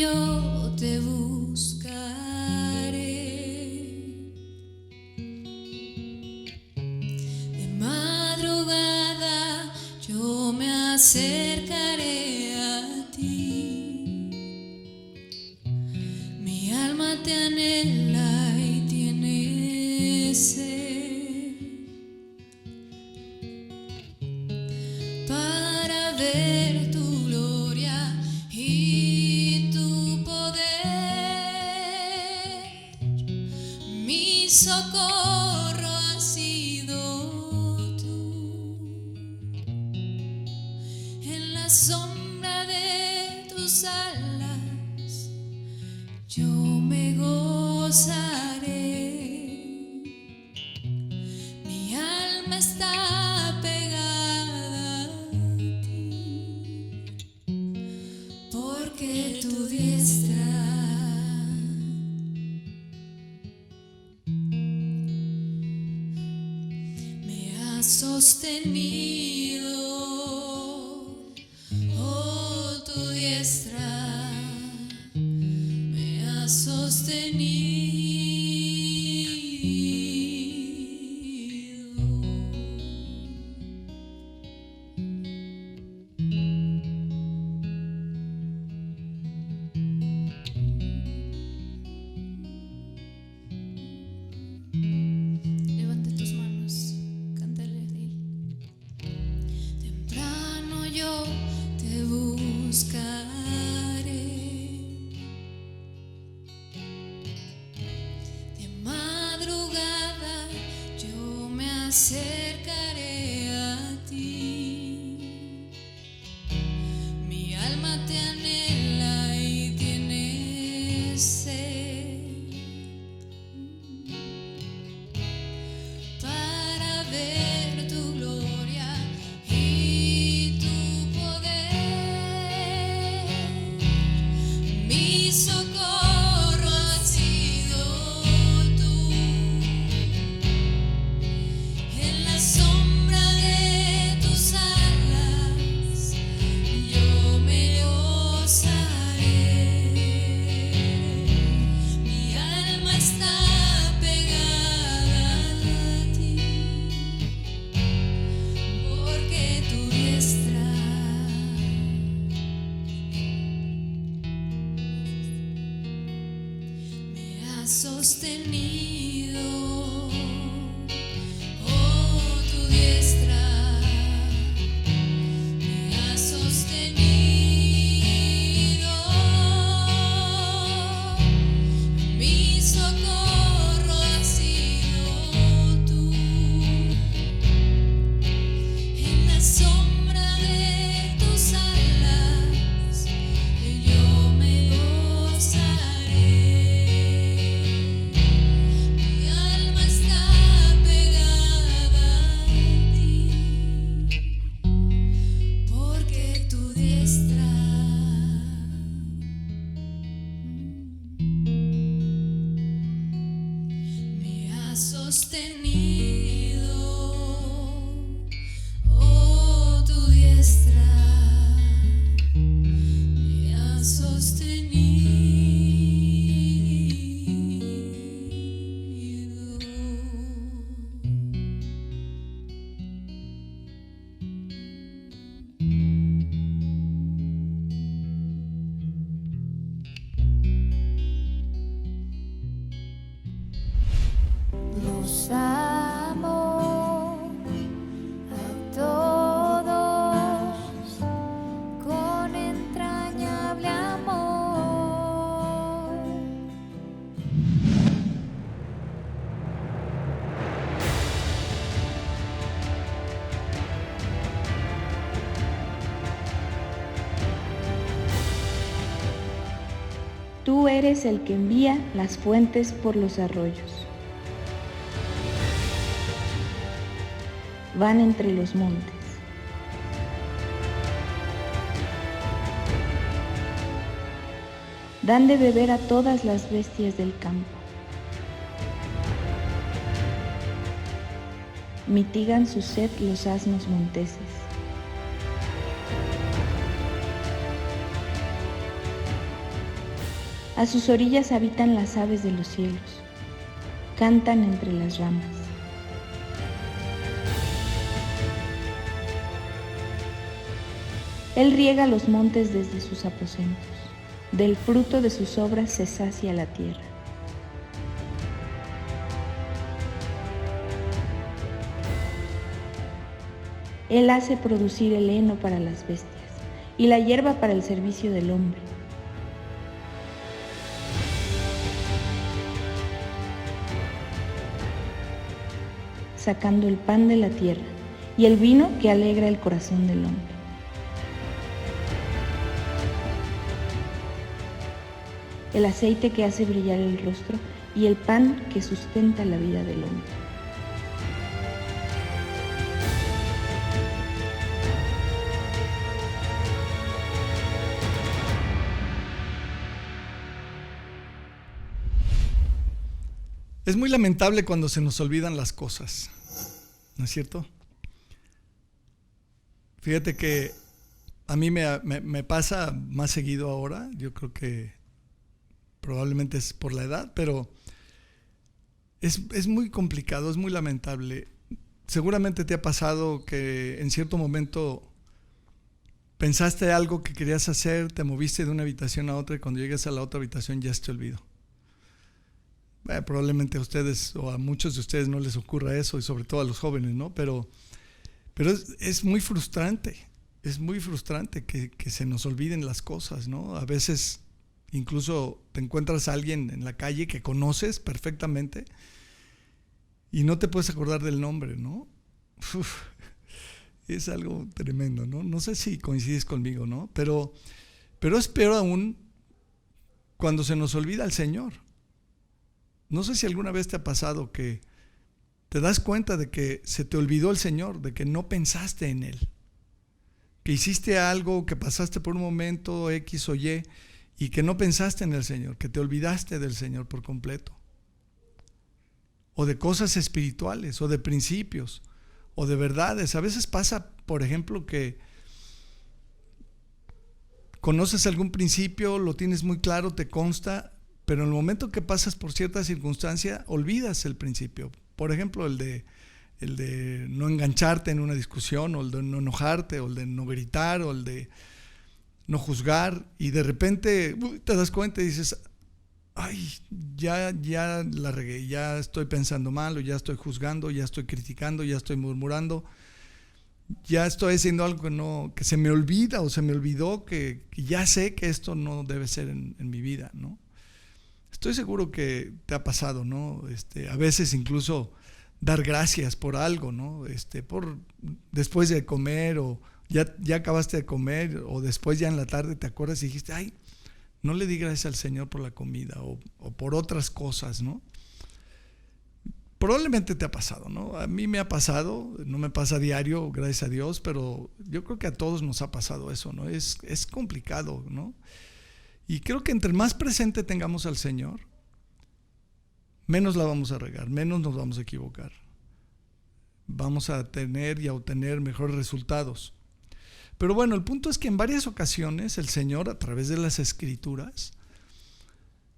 yo te buscaré. De madrugada yo me acercaré a ti. Mi alma te anhela y tiene sed para ver tu gloria y tu poder. Mi socorro ha sido tú. En la sombra de tus alas yo me gozaré. Mi alma está pegada a ti, porque tu diestra me ha sostenido. Oh, tu diestra me ha sostenido. Levanta tus manos, cántale, dile. Temprano yo te buscaré. De madrugada yo me acercaré a ti. Mi alma te anhela y tiene sed para ver tu gloria y tu poder. Mi socorro ha sido tú. En la sombra de tus alas yo me gozaré. Mi alma está pegada a ti, porque tu diestra me ha sostenido. Oh, tu diestra me ha sostenido. Mi socorro ha sido tú. En la sombra de tus alas yo me gozaré. Mi alma está pegada a ti, porque tu diestra me ha sostenido. Oh, tu diestra me ha Los amo a todos con entrañable amor. Tú eres el que envía las fuentes por los arroyos. Van entre los montes. Dan de beber a todas las bestias del campo. Mitigan su sed los asnos monteses. A sus orillas habitan las aves de los cielos, cantan entre las ramas. Él riega los montes desde sus aposentos, del fruto de sus obras se sacia la tierra. Él hace producir el heno para las bestias y la hierba para el servicio del hombre. Sacando el pan de la tierra y el vino que alegra el corazón del hombre. El aceite que hace brillar el rostro y el pan que sustenta la vida del hombre. Es muy lamentable cuando se nos olvidan las cosas, ¿no es cierto? Fíjate que a mí me pasa más seguido ahora, yo creo que probablemente es por la edad, pero es muy complicado, es muy lamentable. Seguramente te ha pasado que en cierto momento pensaste algo que querías hacer, te moviste de una habitación a otra y cuando llegas a la otra habitación ya se te olvidó. Probablemente a ustedes o a muchos de ustedes no les ocurra eso y sobre todo a los jóvenes, ¿no? Pero es muy frustrante, que se nos olviden las cosas, ¿no? A veces incluso te encuentras a alguien en la calle que conoces perfectamente y no te puedes acordar del nombre, ¿no? Es algo tremendo, ¿no? No sé si coincides conmigo, ¿no? Pero es peor aún cuando se nos olvida el Señor. No sé si alguna vez te ha pasado que te das cuenta de que se te olvidó el Señor, de que no pensaste en Él, que hiciste algo, que pasaste por un momento X o Y y que no pensaste en el Señor, que te olvidaste del Señor por completo. O de cosas espirituales, o de principios, o de verdades. A veces pasa, por ejemplo, que conoces algún principio, lo tienes muy claro, te consta, pero en el momento que pasas por cierta circunstancia, olvidas el principio. Por ejemplo, el de no engancharte en una discusión, o el de no enojarte, o el de no gritar, o el de no juzgar, y de repente te das cuenta y dices, ay, ya la regué, ya estoy pensando mal, o ya estoy juzgando, ya estoy criticando, ya estoy murmurando, ya estoy haciendo algo que se me olvida o se me olvidó, que ya sé que esto no debe ser en mi vida, ¿no? Estoy seguro que te ha pasado, ¿no? A veces incluso dar gracias por algo, ¿no? Por después de comer, o ya acabaste de comer, o después ya en la tarde te acuerdas y dijiste, ay, no le di gracias al Señor por la comida, o por otras cosas, ¿no? Probablemente te ha pasado, ¿no? A mí me ha pasado, no me pasa a diario, gracias a Dios, pero yo creo que a todos nos ha pasado eso, ¿no? Es complicado, ¿no? Y creo que entre más presente tengamos al Señor, menos la vamos a regar, menos nos vamos a equivocar. Vamos a tener y a obtener mejores resultados. Pero bueno, el punto es que en varias ocasiones el Señor, a través de las Escrituras,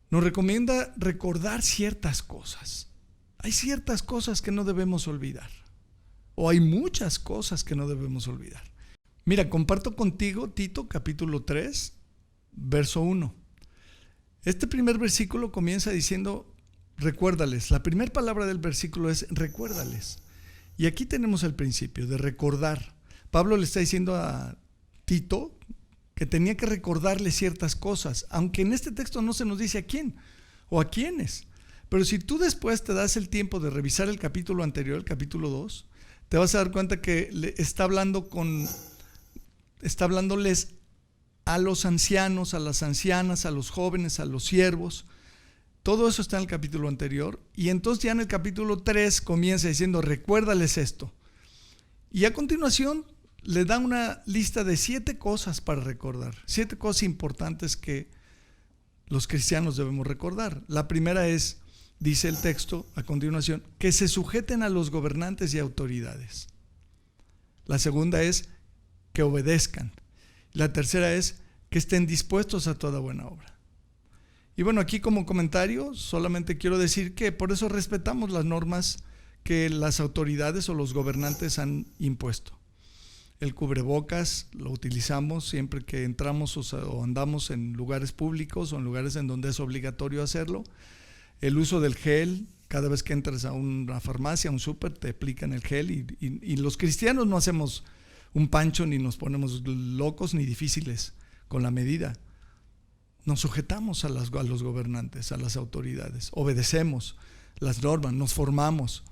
nos recomienda recordar ciertas cosas. Hay ciertas cosas que no debemos olvidar, o hay muchas cosas que no debemos olvidar. Mira, comparto contigo Tito capítulo 3, verso 1. Este primer versículo comienza diciendo, recuérdales. La primera palabra del versículo es recuérdales. Y aquí tenemos el principio de recordar. Pablo le está diciendo a Tito que tenía que recordarle ciertas cosas, aunque en este texto no se nos dice a quién o a quiénes. Pero si tú después te das el tiempo de revisar el capítulo anterior, el capítulo 2, te vas a dar cuenta que está hablándoles a los ancianos, a las ancianas, a los jóvenes, a los siervos. Todo eso está en el capítulo anterior. Y entonces ya en el capítulo 3 comienza diciendo, recuérdales esto. Y a continuación le da una lista de 7 cosas para recordar. 7 cosas importantes que los cristianos debemos recordar. La primera es, dice el texto a continuación, que se sujeten a los gobernantes y autoridades. La segunda es que obedezcan. La tercera es que estén dispuestos a toda buena obra. Y bueno, aquí como comentario solamente quiero decir que por eso respetamos las normas que las autoridades o los gobernantes han impuesto. El cubrebocas lo utilizamos siempre que entramos o andamos en lugares públicos o en lugares en donde es obligatorio hacerlo. El uso del gel, cada vez que entras a una farmacia, a un súper, te aplican el gel y los cristianos no hacemos un pancho ni nos ponemos locos ni difíciles con la medida. Nos sujetamos a los gobernantes, a las autoridades, obedecemos las normas, nos formamos.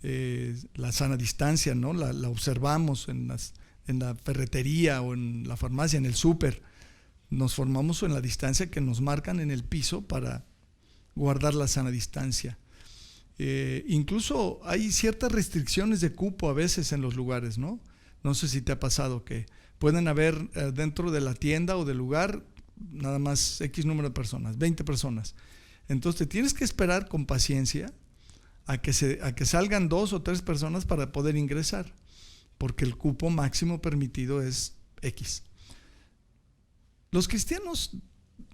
La sana distancia, ¿no? La observamos en la ferretería o en la farmacia, en el súper. Nos formamos en la distancia que nos marcan en el piso para guardar la sana distancia. Incluso hay ciertas restricciones de cupo a veces en los lugares, ¿no? No sé si te ha pasado que pueden haber dentro de la tienda o del lugar nada más X número de personas, 20 personas. Entonces te tienes que esperar con paciencia a que salgan 2 o 3 personas para poder ingresar, porque el cupo máximo permitido es X. Los cristianos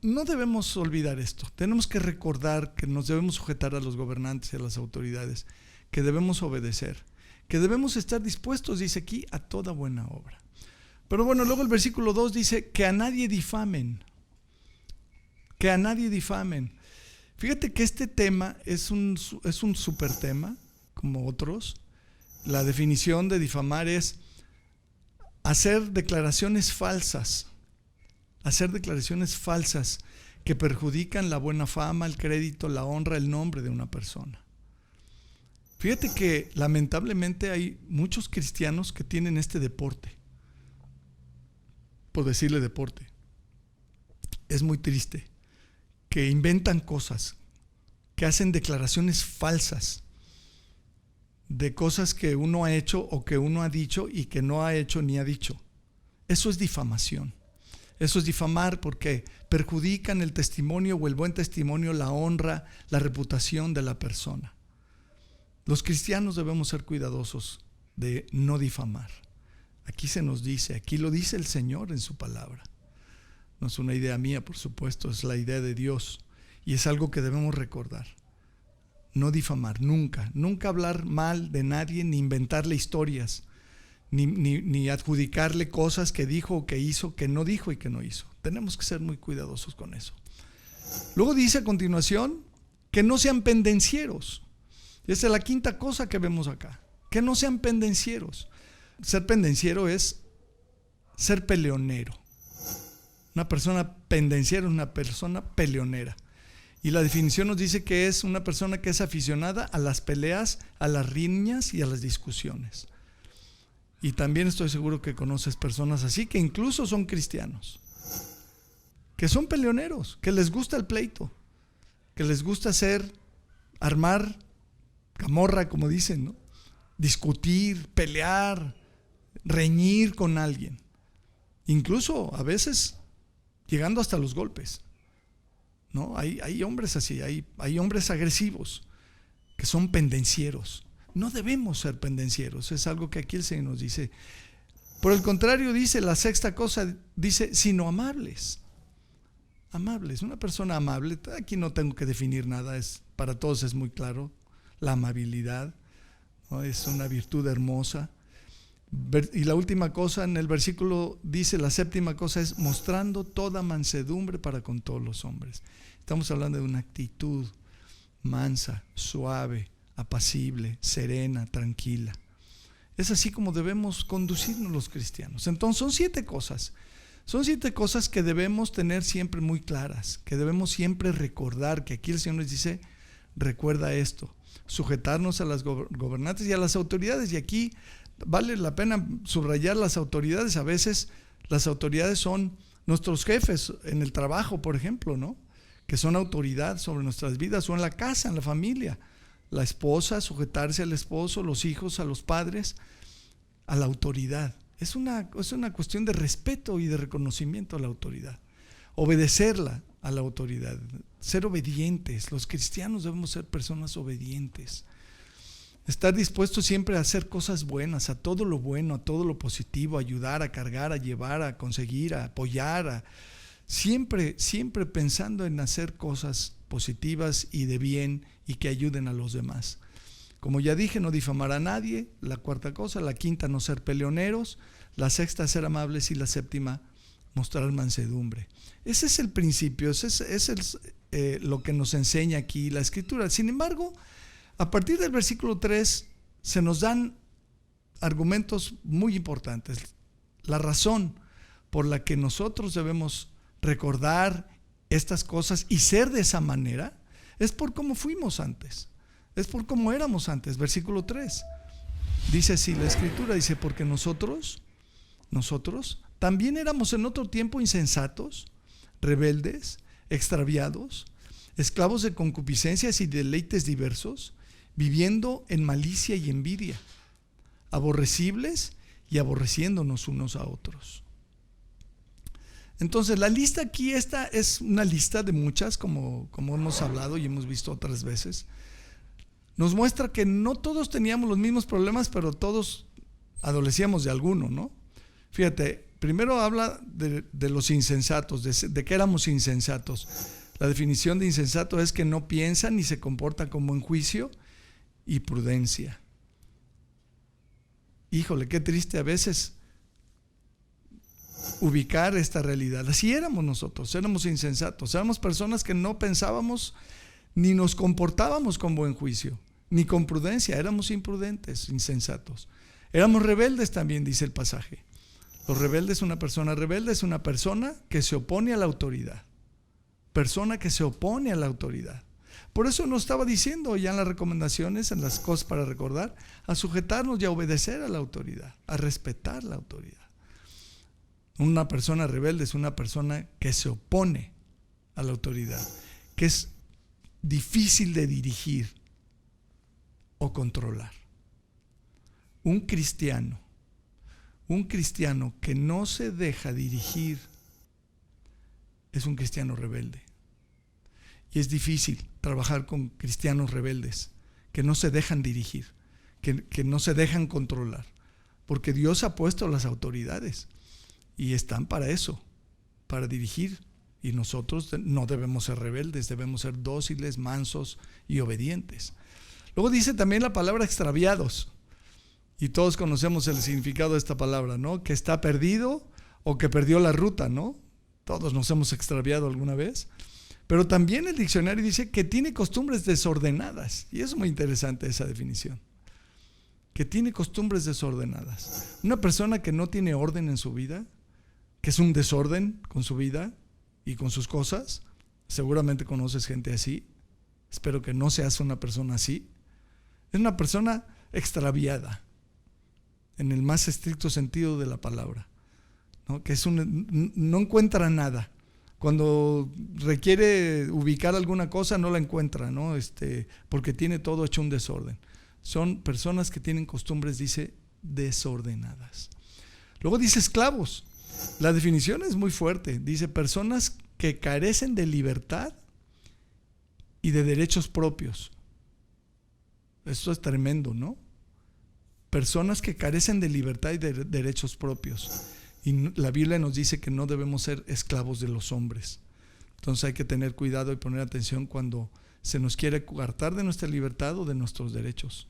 no debemos olvidar esto. Tenemos que recordar que nos debemos sujetar a los gobernantes y a las autoridades, que debemos obedecer, que debemos estar dispuestos, dice aquí, a toda buena obra. Pero bueno, luego el versículo 2 dice que a nadie difamen. Que a nadie difamen. Fíjate que este tema es un super tema, como otros. La definición de difamar es hacer declaraciones falsas que perjudican la buena fama, el crédito, la honra, el nombre de una persona. Fíjate que lamentablemente hay muchos cristianos que tienen este deporte, por decirle deporte. Es muy triste. Que inventan cosas, que hacen declaraciones falsas de cosas que uno ha hecho o que uno ha dicho y que no ha hecho ni ha dicho. Eso es difamación. Eso es difamar porque perjudican el testimonio o el buen testimonio, la honra, la reputación de la persona. Los cristianos debemos ser cuidadosos de no difamar. Aquí se nos dice, aquí lo dice el Señor en su palabra. No es una idea mía, por supuesto, es la idea de Dios. Y es algo que debemos recordar. No difamar, nunca hablar mal de nadie, ni inventarle historias, ni adjudicarle cosas que dijo o que hizo, que no dijo y que no hizo. Tenemos que ser muy cuidadosos con eso. Luego dice a continuación, que no sean pendencieros. Esa es la quinta cosa que vemos acá. Que no sean pendencieros. Ser pendenciero es ser peleonero. Una persona pendenciera es una persona peleonera. Y la definición nos dice que es una persona que es aficionada a las peleas, a las riñas y a las discusiones. Y también estoy seguro que conoces personas así, que incluso son cristianos, que son peleoneros, que les gusta el pleito, que les gusta armar camorra, como dicen, ¿no? Discutir, pelear, reñir con alguien. Incluso a veces llegando hasta los golpes, ¿no? Hay hombres así, hay hombres agresivos que son pendencieros. No debemos ser pendencieros, es algo que aquí el Señor nos dice. Por el contrario, dice la sexta cosa, dice, sino amables. Amables, una persona amable, aquí no tengo que definir nada, para todos es muy claro, la amabilidad, ¿no? Es una virtud hermosa. Y la última cosa en el versículo dice, la séptima cosa es mostrando toda mansedumbre para con todos los hombres. Estamos hablando de una actitud mansa, suave, apacible, serena, tranquila. Es así como debemos conducirnos los cristianos. Entonces son 7 cosas. Son 7 cosas que debemos tener siempre muy claras, que debemos siempre recordar, que aquí el Señor nos dice, recuerda esto, sujetarnos a las gobernantes y a las autoridades. Y aquí vale la pena subrayar las autoridades. A veces las autoridades son nuestros jefes en el trabajo, por ejemplo, ¿no? Que son autoridad sobre nuestras vidas, o en la casa, en la familia. La esposa, sujetarse al esposo, los hijos a los padres, a la autoridad. Es una cuestión de respeto y de reconocimiento a la autoridad. Obedecerla a la autoridad, ser obedientes. Los cristianos debemos ser personas obedientes. Estar dispuestos siempre a hacer cosas buenas, a todo lo bueno, a todo lo positivo, a ayudar, a cargar, a llevar, a conseguir, a apoyar, siempre pensando en hacer cosas positivas y de bien y que ayuden a los demás. Como ya dije, no difamar a nadie, la cuarta cosa. La quinta, no ser peleoneros. La sexta, ser amables. Y la séptima, mostrar mansedumbre. Ese es el principio, ese es lo que nos enseña aquí la Escritura. Sin embargo, a partir del versículo 3 se nos dan argumentos muy importantes. La razón por la que nosotros debemos recordar estas cosas y ser de esa manera es por cómo fuimos antes, es por cómo éramos antes. Versículo 3 dice así la Escritura, dice: porque nosotros también éramos en otro tiempo insensatos, rebeldes, extraviados, esclavos de concupiscencias y deleites diversos, viviendo en malicia y envidia, aborrecibles y aborreciéndonos unos a otros. Entonces la lista aquí, esta es una lista de muchas, como hemos hablado y hemos visto otras veces. Nos muestra que no todos teníamos los mismos problemas, pero todos adolecíamos de alguno, ¿no? Fíjate, primero habla de los insensatos, de que éramos insensatos. La definición de insensato es que no piensan ni se comportan con buen juicio y prudencia. Híjole, qué triste a veces ubicar esta realidad. Así éramos nosotros, éramos insensatos, éramos personas que no pensábamos ni nos comportábamos con buen juicio, ni con prudencia, éramos imprudentes, insensatos. Éramos rebeldes también, dice el pasaje. Los rebeldes, una persona rebelde es una persona que se opone a la autoridad. Persona que se opone a la autoridad. Por eso nos estaba diciendo ya en las recomendaciones, en las cosas para recordar, a sujetarnos y a obedecer a la autoridad, a respetar la autoridad. Una persona rebelde es una persona que se opone a la autoridad, que es difícil de dirigir o controlar. Un cristiano que no se deja dirigir es un cristiano rebelde. Y es difícil trabajar con cristianos rebeldes que no se dejan dirigir, que no se dejan controlar, porque Dios ha puesto las autoridades y están para eso, para dirigir. Y nosotros no debemos ser rebeldes, debemos ser dóciles, mansos y obedientes. Luego dice también la palabra extraviados. Y todos conocemos el significado de esta palabra, ¿no? Que está perdido o que perdió la ruta, ¿no? Todos nos hemos extraviado alguna vez. Pero también el diccionario dice que tiene costumbres desordenadas. Y es muy interesante esa definición. Que tiene costumbres desordenadas. Una persona que no tiene orden en su vida, que es un desorden con su vida y con sus cosas, seguramente conoces gente así. Espero que no seas una persona así. Es una persona extraviada, en el más estricto sentido de la palabra, ¿no? Que no encuentra nada. Cuando requiere ubicar alguna cosa no la encuentra, ¿no? Porque tiene todo hecho un desorden. Son personas que tienen costumbres, dice, desordenadas. Luego dice esclavos. La definición es muy fuerte. Dice personas que carecen de libertad y de derechos propios. Esto es tremendo, ¿no? Personas que carecen de libertad y de derechos propios. Y la Biblia nos dice que no debemos ser esclavos de los hombres. Entonces hay que tener cuidado y poner atención cuando se nos quiere coartar de nuestra libertad o de nuestros derechos.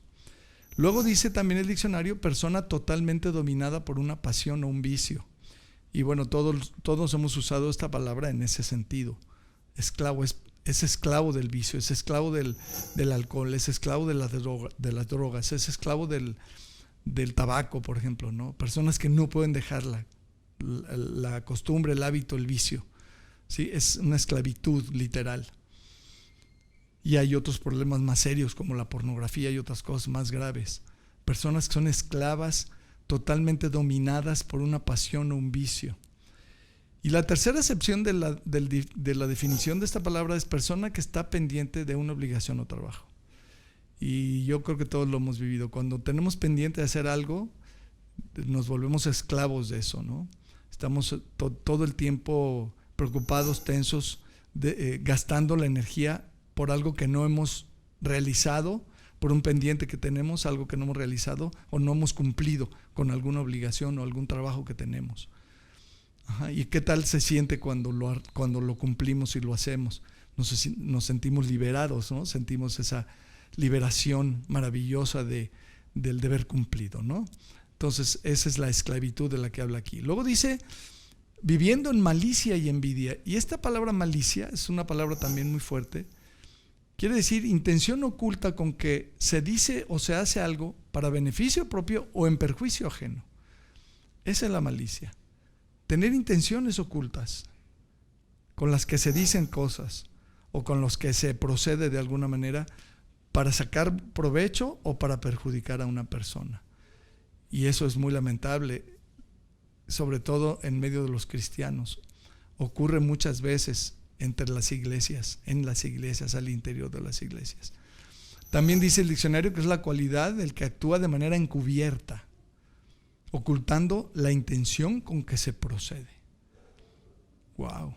Luego dice también el diccionario, persona totalmente dominada por una pasión o un vicio. Y bueno, todos hemos usado esta palabra en ese sentido. Esclavo es esclavo del vicio, es esclavo del alcohol, es esclavo de las drogas, es esclavo del tabaco, por ejemplo, ¿no? Personas que no pueden dejar la costumbre, el hábito, el vicio, ¿sí? Es una esclavitud literal. Y hay otros problemas más serios como la pornografía y otras cosas más graves. Personas que son esclavas, totalmente dominadas por una pasión o un vicio. Y la tercera acepción de la definición de esta palabra es persona que está pendiente de una obligación o trabajo. Y yo creo que todos lo hemos vivido. Cuando tenemos pendiente de hacer algo, nos volvemos esclavos de eso, ¿no? Estamos todo el tiempo preocupados, tensos, gastando la energía por algo que no hemos realizado, por un pendiente que tenemos, algo que no hemos realizado o no hemos cumplido con alguna obligación o algún trabajo que tenemos. Ajá, ¿y qué tal se siente cuando lo cumplimos y lo hacemos? Nos sentimos liberados, ¿no? Sentimos esa liberación maravillosa del deber cumplido, ¿no? Entonces, esa es la esclavitud de la que habla aquí. Luego dice, viviendo en malicia y envidia. Y esta palabra malicia es una palabra también muy fuerte. Quiere decir intención oculta con que se dice o se hace algo para beneficio propio o en perjuicio ajeno. Esa es la malicia. Tener intenciones ocultas con las que se dicen cosas o con los que se procede de alguna manera para sacar provecho o para perjudicar a una persona. Y eso es muy lamentable, sobre todo en medio de los cristianos. Ocurre muchas veces entre las iglesias, en las iglesias, al interior de las iglesias. También dice el diccionario que es la cualidad del que actúa de manera encubierta, ocultando la intención con que se procede. Wow.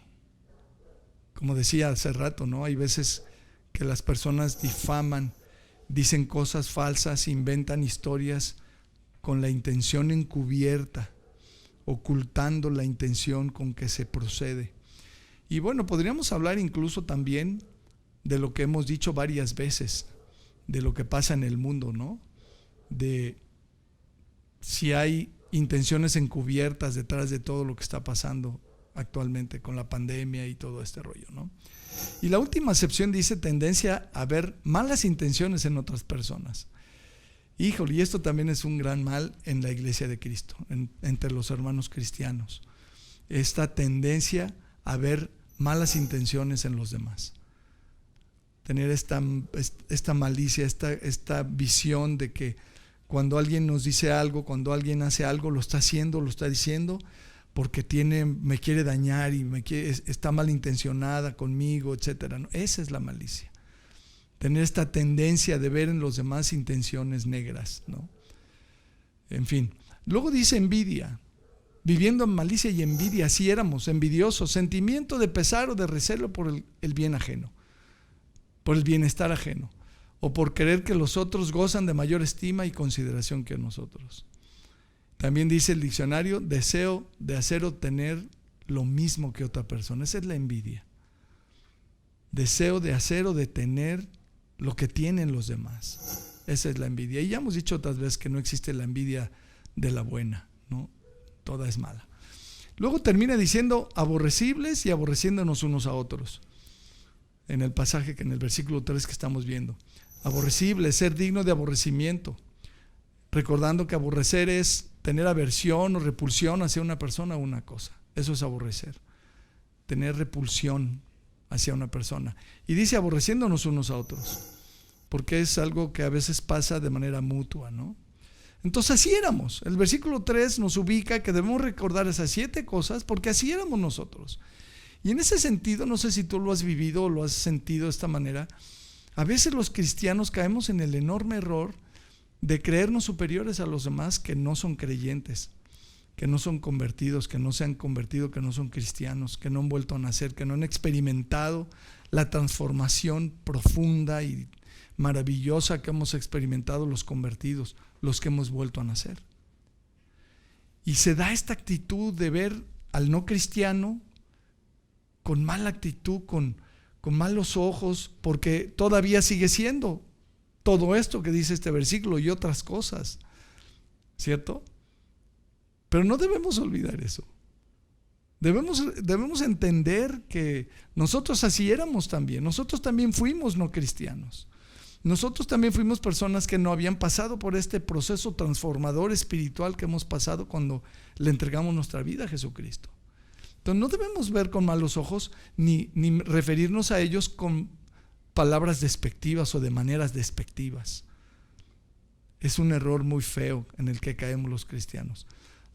Como decía hace rato, ¿no? Hay veces que las personas difaman, dicen cosas falsas, inventan historias con la intención encubierta, ocultando la intención con que se procede. Y bueno, podríamos hablar incluso también de lo que hemos dicho varias veces, de lo que pasa en el mundo, ¿no? De si hay intenciones encubiertas detrás de todo lo que está pasando actualmente con la pandemia y todo este rollo, ¿no? Y la última acepción dice tendencia a ver malas intenciones en otras personas. Híjole, y esto también es un gran mal en la iglesia de Cristo, entre los hermanos cristianos. Esta tendencia a ver malas intenciones en los demás. Tener esta malicia, esta visión de que cuando alguien nos dice algo, cuando alguien hace algo, lo está haciendo, lo está diciendo porque me quiere dañar y está malintencionada conmigo, etcétera, ¿no? Esa es la malicia. Tener esta tendencia de ver en los demás intenciones negras, ¿no? En fin. Luego dice envidia. Viviendo en malicia y envidia, así éramos, envidiosos, sentimiento de pesar o de recelo por el bien ajeno, por el bienestar ajeno, o por querer que los otros gozan de mayor estima y consideración que nosotros. También dice el diccionario, deseo de hacer o tener lo mismo que otra persona. Esa es la envidia. Deseo de hacer o de tener lo que tienen los demás. Esa es la envidia. Y ya hemos dicho otras veces que no existe la envidia de la buena, ¿no? Toda es mala. Luego termina diciendo aborrecibles y aborreciéndonos unos a otros. En el pasaje en el versículo 3 que estamos viendo. Aborrecible, ser digno de aborrecimiento. Recordando que aborrecer es tener aversión o repulsión hacia una persona o una cosa. Eso es aborrecer. Tener repulsión hacia una persona. Y dice aborreciéndonos unos a otros. Porque es algo que a veces pasa de manera mutua, ¿no? Entonces así éramos. El versículo 3 nos ubica que debemos recordar esas 7 cosas porque así éramos nosotros. Y en ese sentido, no sé si tú lo has vivido o lo has sentido de esta manera, a veces los cristianos caemos en el enorme error de creernos superiores a los demás que no son creyentes, que no son convertidos, que no se han convertido, que no son cristianos, que no han vuelto a nacer, que no han experimentado la transformación profunda y maravillosa que hemos experimentado los convertidos, los que hemos vuelto a nacer. Y se da esta actitud de ver al no cristiano con mala actitud, con malos ojos, porque todavía sigue siendo todo esto que dice este versículo y otras cosas, ¿cierto? Pero no debemos olvidar eso. Debemos entender que nosotros así éramos también. Nosotros también fuimos no cristianos. Nosotros también fuimos personas que no habían pasado por este proceso transformador espiritual que hemos pasado cuando le entregamos nuestra vida a Jesucristo. Entonces no debemos ver con malos ojos ni referirnos a ellos con palabras despectivas o de maneras despectivas. Es un error muy feo en el que caemos los cristianos.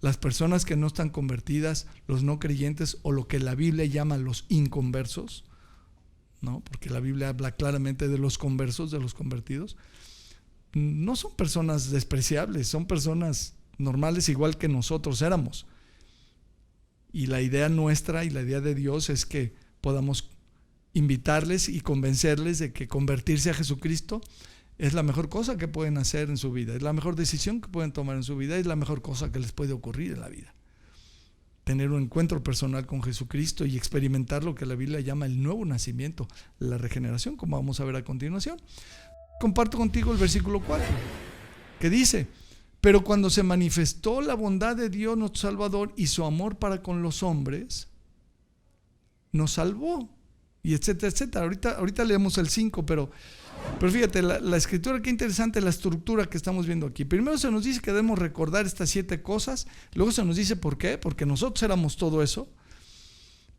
Las personas que no están convertidas, los no creyentes o lo que la Biblia llama los inconversos, ¿no? Porque la Biblia habla claramente de los conversos, de los convertidos, no son personas despreciables, son personas normales igual que nosotros éramos. Y la idea nuestra y la idea de Dios es que podamos invitarles y convencerles de que convertirse a Jesucristo es la mejor cosa que pueden hacer en su vida, es la mejor decisión que pueden tomar en su vida, es la mejor cosa que les puede ocurrir en la vida. tener un encuentro personal con Jesucristo y experimentar lo que la Biblia llama el nuevo nacimiento, la regeneración, como vamos a ver a continuación. Comparto contigo el versículo 4, que dice: pero cuando se manifestó la bondad de Dios nuestro Salvador y su amor para con los hombres, nos salvó, y etcétera, etcétera. Ahorita leemos el 5, pero fíjate, la escritura, qué interesante la estructura que estamos viendo aquí. Primero se nos dice que debemos recordar estas 7 cosas, luego se nos dice por qué, porque nosotros éramos todo eso,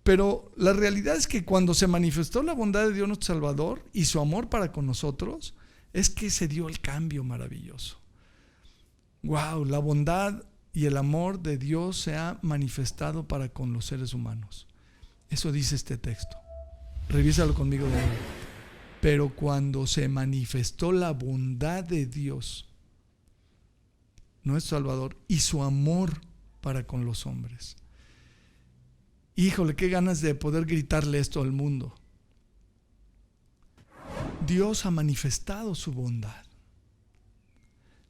pero la realidad es que cuando se manifestó la bondad de Dios nuestro Salvador y su amor para con nosotros, es que se dio el cambio maravilloso. Wow, la bondad y el amor de Dios se ha manifestado para con los seres humanos. Eso dice este texto. Revísalo conmigo de nuevo. Pero cuando se manifestó la bondad de Dios, nuestro Salvador, y su amor para con los hombres. Híjole, qué ganas de poder gritarle esto al mundo. Dios ha manifestado su bondad.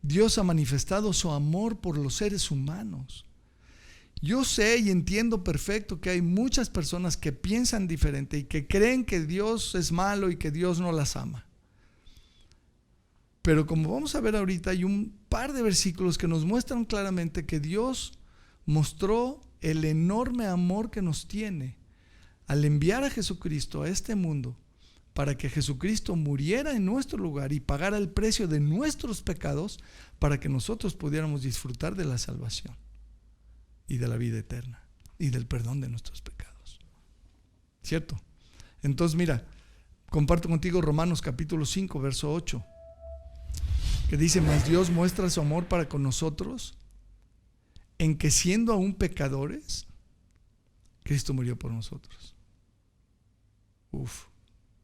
Dios ha manifestado su amor por los seres humanos. Yo sé y entiendo perfecto que hay muchas personas que piensan diferente y que creen que Dios es malo y que Dios no las ama. Pero como vamos a ver ahorita, hay un par de versículos que nos muestran claramente que Dios mostró el enorme amor que nos tiene al enviar a Jesucristo a este mundo, para que Jesucristo muriera en nuestro lugar y pagara el precio de nuestros pecados, para que nosotros pudiéramos disfrutar de la salvación y de la vida eterna y del perdón de nuestros pecados. ¿Cierto? Entonces mira, comparto contigo Romanos capítulo 5, verso 8, que dice: mas Dios muestra su amor para con nosotros en que, siendo aún pecadores, Cristo murió por nosotros.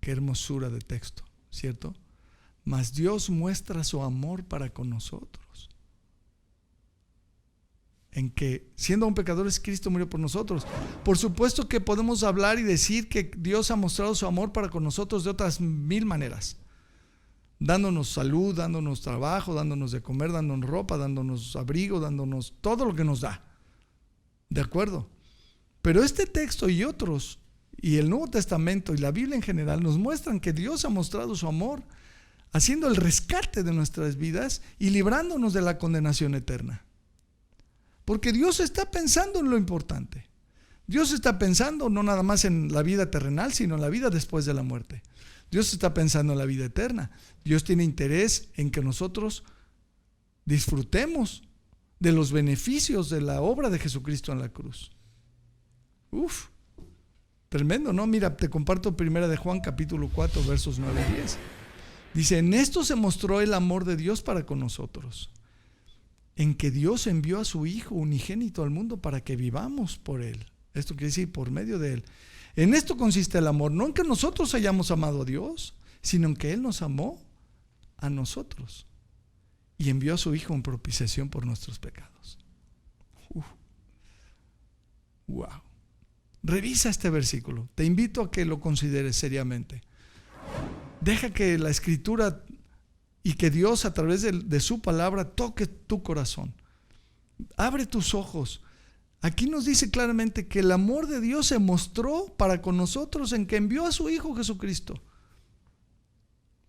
Qué hermosura de texto, ¿cierto? Mas Dios muestra su amor para con nosotros en que, siendo aún pecadores, Cristo murió por nosotros. Por supuesto que podemos hablar y decir que Dios ha mostrado su amor para con nosotros de otras 1000 maneras, dándonos salud, dándonos trabajo, dándonos de comer, dándonos ropa, dándonos abrigo, dándonos todo lo que nos da. ¿De acuerdo? Pero este texto y otros, y el Nuevo Testamento y la Biblia en general, nos muestran que Dios ha mostrado su amor haciendo el rescate de nuestras vidas y librándonos de la condenación eterna. Porque Dios está pensando en lo importante. Dios está pensando no nada más en la vida terrenal, sino en la vida después de la muerte. Dios está pensando en la vida eterna. Dios tiene interés en que nosotros disfrutemos de los beneficios de la obra de Jesucristo en la cruz. Tremendo, ¿no? Mira, te comparto primera de Juan capítulo 4 versos 9 y 10. Dice: en esto se mostró el amor de Dios para con nosotros, en que Dios envió a su Hijo unigénito al mundo para que vivamos por Él. Esto quiere decir por medio de Él. En esto consiste el amor, no en que nosotros hayamos amado a Dios, sino en que Él nos amó a nosotros y envió a su Hijo en propiciación por nuestros pecados. Wow. Revisa este versículo. Te invito a que lo consideres seriamente. Deja que la Escritura y que Dios, a través de su palabra, toque tu corazón. Abre tus ojos. Aquí nos dice claramente que el amor de Dios se mostró para con nosotros en que envió a su Hijo Jesucristo,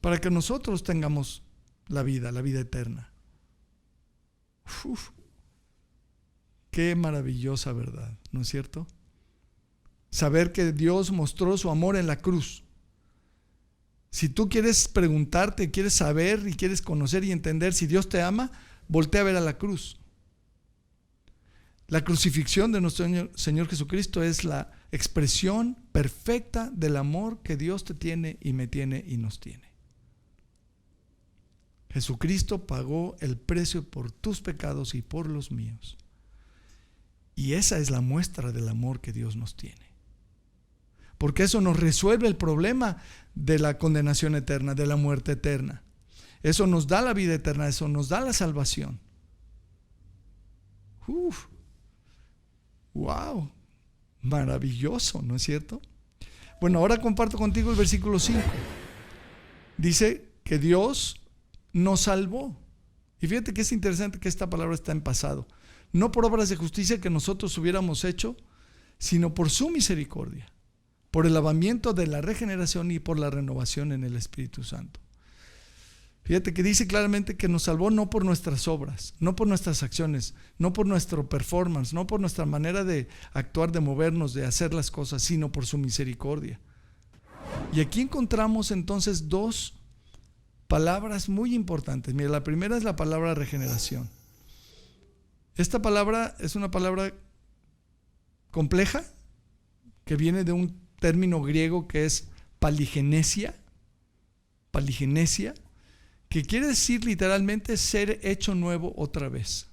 para que nosotros tengamos la vida eterna. Qué maravillosa verdad, ¿no es cierto? Saber que Dios mostró su amor en la cruz. Si tú quieres preguntarte, quieres saber y quieres conocer y entender si Dios te ama, voltea a ver a la cruz. La crucifixión de nuestro Señor Jesucristo es la expresión perfecta del amor que Dios te tiene y me tiene y nos tiene. Jesucristo pagó el precio por tus pecados y por los míos. Y esa es la muestra del amor que Dios nos tiene. Porque eso nos resuelve el problema de la condenación eterna, de la muerte eterna. Eso nos da la vida eterna, eso nos da la salvación. Wow, maravilloso, ¿no es cierto? Bueno, ahora comparto contigo el versículo 5. Dice que Dios nos salvó. Y fíjate que es interesante que esta palabra está en pasado. no por obras de justicia que nosotros hubiéramos hecho, sino por su misericordia, por el lavamiento de la regeneración y por la renovación en el Espíritu Santo. Fíjate que dice claramente que nos salvó no por nuestras obras, no por nuestras acciones, no por nuestro performance, no por nuestra manera de actuar, de movernos, de hacer las cosas, sino por su misericordia. Y aquí encontramos entonces dos palabras muy importantes. Mira, la primera es la palabra regeneración. Esta palabra es una palabra compleja que viene de un término griego que es paligenesia, que quiere decir literalmente ser hecho nuevo otra vez.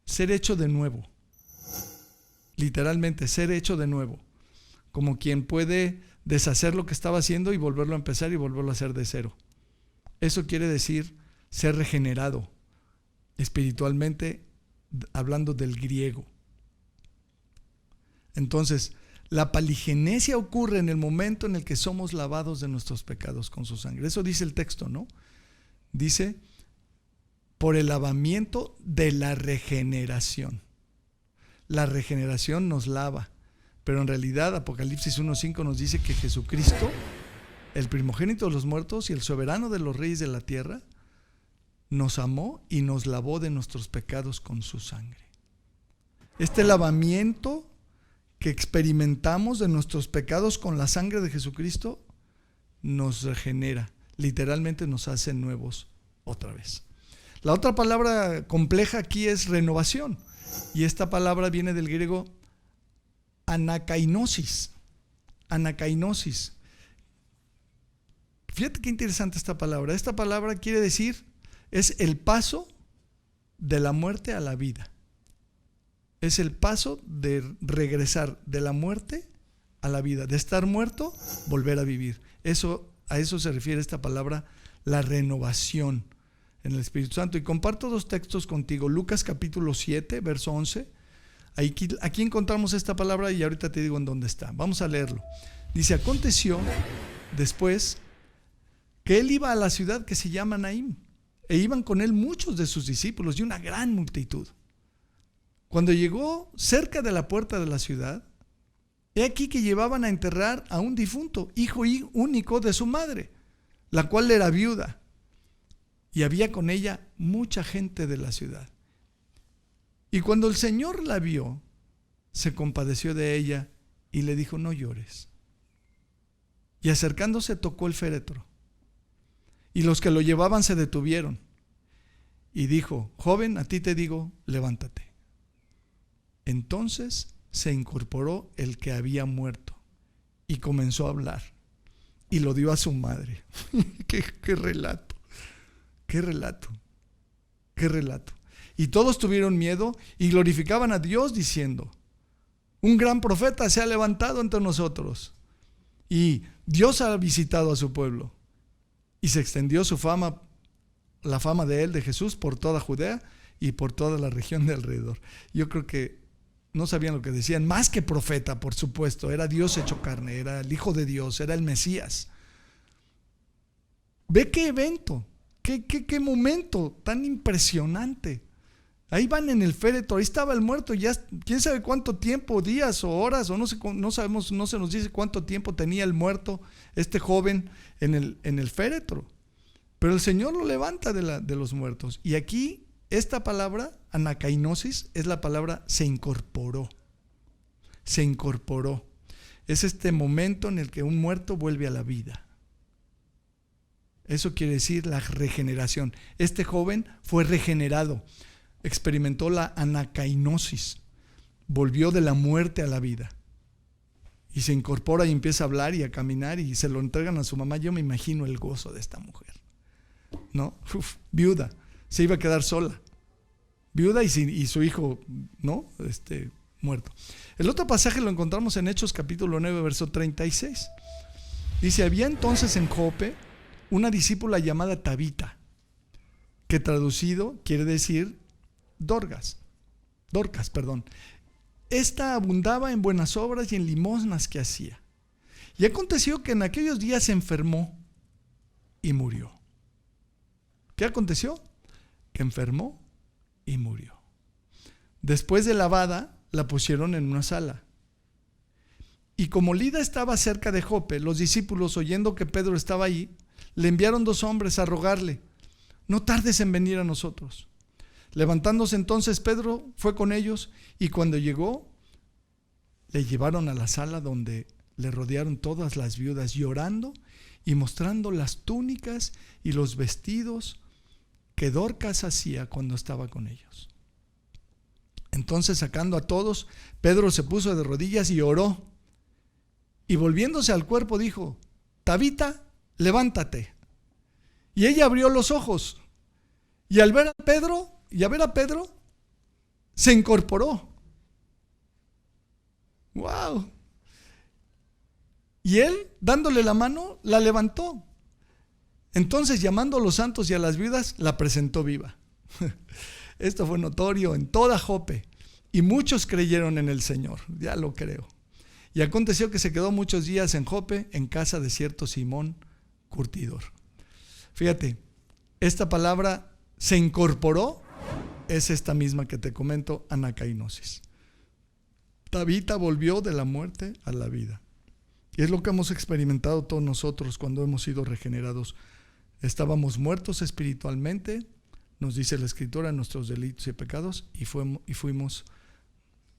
Ser hecho de nuevo. Literalmente, ser hecho de nuevo. Como quien puede deshacer lo que estaba haciendo y volverlo a empezar y volverlo a hacer de cero. Eso quiere decir ser regenerado, espiritualmente hablando del griego. Entonces, la paligenesia ocurre en el momento en el que somos lavados de nuestros pecados con su sangre. Eso dice el texto, ¿no? Dice, por el lavamiento de la regeneración. La regeneración nos lava, pero en realidad Apocalipsis 1:5 nos dice que Jesucristo, el primogénito de los muertos y el soberano de los reyes de la tierra, nos amó y nos lavó de nuestros pecados con su sangre. Este lavamiento que experimentamos de nuestros pecados con la sangre de Jesucristo nos regenera, literalmente nos hace nuevos otra vez. La otra palabra compleja aquí es renovación, y esta palabra viene del griego anakainosis. Fíjate qué interesante esta palabra. Esta palabra quiere decir, es el paso de la muerte a la vida. Es el paso de regresar de la muerte a la vida, de estar muerto, volver a vivir. A eso se refiere esta palabra, la renovación en el Espíritu Santo. Y comparto dos textos contigo. Lucas capítulo 7, verso 11. Aquí encontramos esta palabra y ahorita te digo en dónde está. Vamos a leerlo. Dice, aconteció después que él iba a la ciudad que se llama Naín, e iban con él muchos de sus discípulos y una gran multitud. Cuando llegó cerca de la puerta de la ciudad, he aquí que llevaban a enterrar a un difunto, hijo único de su madre, la cual era viuda, y había con ella mucha gente de la ciudad. Y cuando el Señor la vio, se compadeció de ella y le dijo, no llores. Y acercándose tocó el féretro, y los que lo llevaban se detuvieron, y dijo, joven, a ti te digo, levántate. Entonces se incorporó el que había muerto y comenzó a hablar y lo dio a su madre. qué relato. Y todos tuvieron miedo y glorificaban a Dios diciendo, un gran profeta se ha levantado entre nosotros y Dios ha visitado a su pueblo. Y se extendió su fama, la fama de él, de Jesús, por toda Judea y por toda la región de alrededor. Yo creo que no sabían lo que decían, más que profeta, por supuesto, era Dios hecho carne, era el Hijo de Dios, era el Mesías. Ve qué evento, qué momento tan impresionante. Ahí van en el féretro, ahí estaba el muerto, ya quién sabe cuánto tiempo, días o horas, o no sabemos, no se nos dice cuánto tiempo tenía el muerto, este joven en el féretro. Pero el Señor lo levanta de los muertos. Y aquí esta palabra, anakainosis, es la palabra se incorporó. Es este momento en el que un muerto vuelve a la vida. Eso quiere decir la regeneración. Este joven fue regenerado, experimentó la anakainosis, volvió de la muerte a la vida. Y se incorpora y empieza a hablar y a caminar y se lo entregan a su mamá. Yo me imagino el gozo de esta mujer, ¿no? Viuda. Se iba a quedar sola, viuda y su hijo, ¿no? Muerto. El otro pasaje lo encontramos en Hechos capítulo 9, verso 36. Dice, había entonces en Jope una discípula llamada Tabita, que traducido quiere decir Dorcas. Esta abundaba en buenas obras y en limosnas que hacía. Y aconteció que en aquellos días se enfermó y murió. ¿Qué aconteció? Que enfermó y murió. Después de lavada, la pusieron en una sala. Y como Lida estaba cerca de Jope, los discípulos, oyendo que Pedro estaba ahí, le enviaron 2 hombres a rogarle: no tardes en venir a nosotros. Levantándose entonces, Pedro fue con ellos, y cuando llegó, le llevaron a la sala donde le rodearon todas las viudas, llorando y mostrando las túnicas y los vestidos que Dorcas hacía cuando estaba con ellos. Entonces, sacando a todos, Pedro se puso de rodillas y oró. Y volviéndose al cuerpo dijo: Tabita, levántate. Y ella abrió los ojos, y al ver a Pedro, se incorporó. ¡Wow! Y él, dándole la mano, la levantó. Entonces, llamando a los santos y a las viudas, la presentó viva. Esto fue notorio en toda Jope, y muchos creyeron en el Señor. Ya lo creo. Y aconteció que se quedó muchos días en Jope, en casa de cierto Simón, curtidor. Fíjate, esta palabra se incorporó, es esta misma que te comento, anacainosis. Tabita volvió de la muerte a la vida. Y es lo que hemos experimentado todos nosotros cuando hemos sido regenerados. Estábamos muertos espiritualmente, nos dice la Escritura, en nuestros delitos y pecados, y fuimos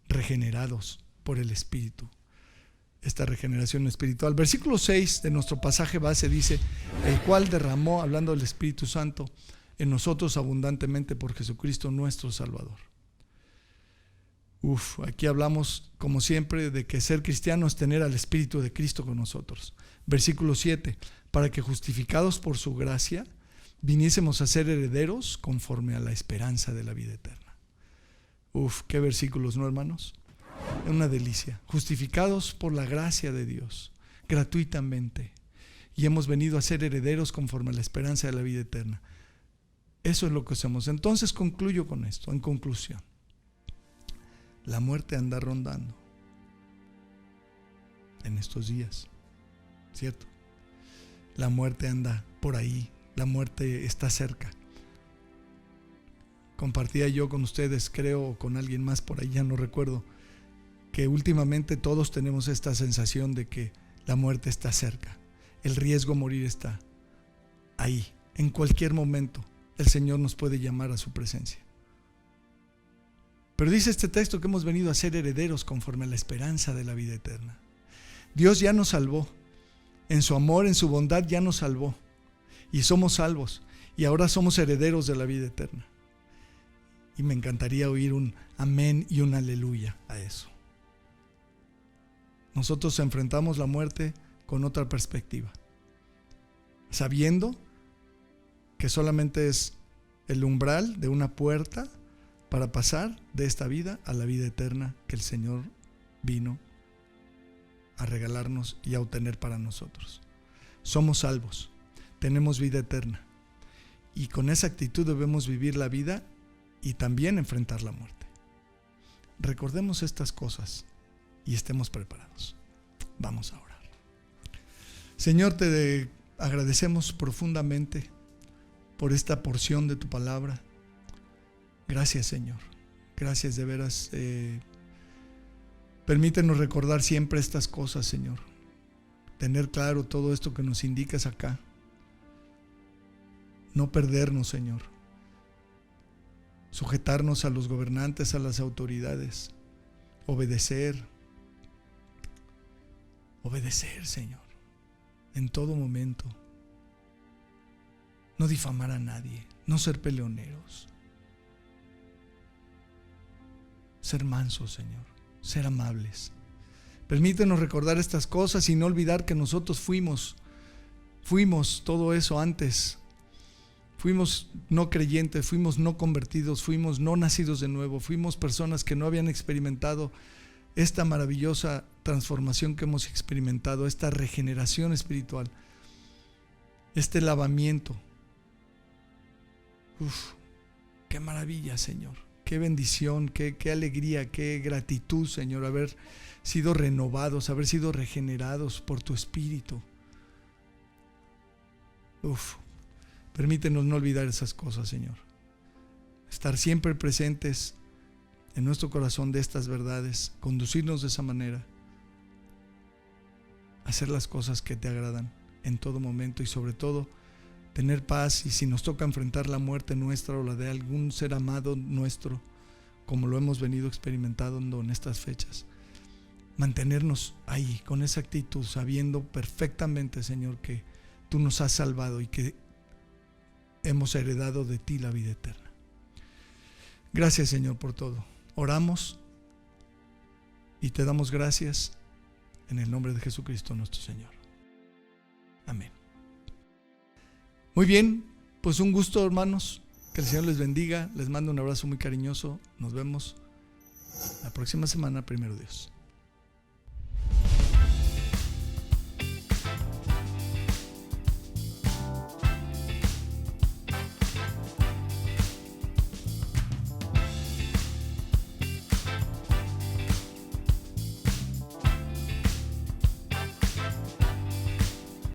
regenerados por el Espíritu. Esta regeneración espiritual. Versículo 6 de nuestro pasaje base dice: el cual derramó, hablando del Espíritu Santo, en nosotros abundantemente por Jesucristo nuestro Salvador. Aquí hablamos, como siempre, de que ser cristiano es tener al Espíritu de Cristo con nosotros. Versículo 7: para que justificados por su gracia viniésemos a ser herederos conforme a la esperanza de la vida eterna. Qué versículos, ¿no, hermanos? Es una delicia. Justificados por la gracia de Dios, gratuitamente, y hemos venido a ser herederos conforme a la esperanza de la vida eterna. Eso es lo que hacemos. Entonces concluyo con esto. En conclusión, la muerte anda rondando en estos días, ¿cierto? La muerte anda por ahí, la muerte está cerca. Compartía yo con ustedes, creo, con alguien más por ahí, ya no recuerdo, que últimamente todos tenemos esta sensación de que la muerte está cerca, el riesgo a morir está ahí, en cualquier momento el Señor nos puede llamar a su presencia. Pero dice este texto que hemos venido a ser herederos conforme a la esperanza de la vida eterna. Dios ya nos salvó, en su amor, en su bondad ya nos salvó, y somos salvos, y ahora somos herederos de la vida eterna. Y me encantaría oír un amén y un aleluya a eso. Nosotros enfrentamos la muerte con otra perspectiva, sabiendo que solamente es el umbral de una puerta para pasar de esta vida a la vida eterna que el Señor vino a regalarnos y a obtener para nosotros. Somos salvos, tenemos vida eterna, y con esa actitud debemos vivir la vida y también enfrentar la muerte. Recordemos estas cosas y estemos preparados. Vamos a orar. Señor, te agradecemos profundamente por esta porción de tu palabra. Gracias, Señor. Gracias de veras. Permítenos recordar siempre estas cosas, Señor. Tener claro todo esto que nos indicas acá. No perdernos, Señor. Sujetarnos a los gobernantes, a las autoridades. Obedecer, Señor, en todo momento. No difamar a nadie, no ser peleoneros. Ser mansos, Señor, ser amables. Permítenos recordar estas cosas y no olvidar que nosotros fuimos todo eso antes. Fuimos no creyentes, fuimos no convertidos, fuimos no nacidos de nuevo, fuimos personas que no habían experimentado esta maravillosa transformación que hemos experimentado, esta regeneración espiritual, este lavamiento. Qué maravilla, Señor, qué bendición, qué alegría, qué gratitud, Señor, haber sido renovados, haber sido regenerados por tu Espíritu. Permítenos no olvidar esas cosas, Señor. Estar siempre presentes en nuestro corazón de estas verdades, conducirnos de esa manera, hacer las cosas que te agradan en todo momento y sobre todo tener paz, y si nos toca enfrentar la muerte nuestra o la de algún ser amado nuestro, como lo hemos venido experimentando en estas fechas, mantenernos ahí con esa actitud, sabiendo perfectamente, Señor, que tú nos has salvado y que hemos heredado de ti la vida eterna. Gracias, Señor, por todo. Oramos y te damos gracias en el nombre de Jesucristo nuestro Señor. Amén. Muy bien, pues un gusto, hermanos. Que el Señor les bendiga. Les mando un abrazo muy cariñoso. Nos vemos la próxima semana, primero Dios.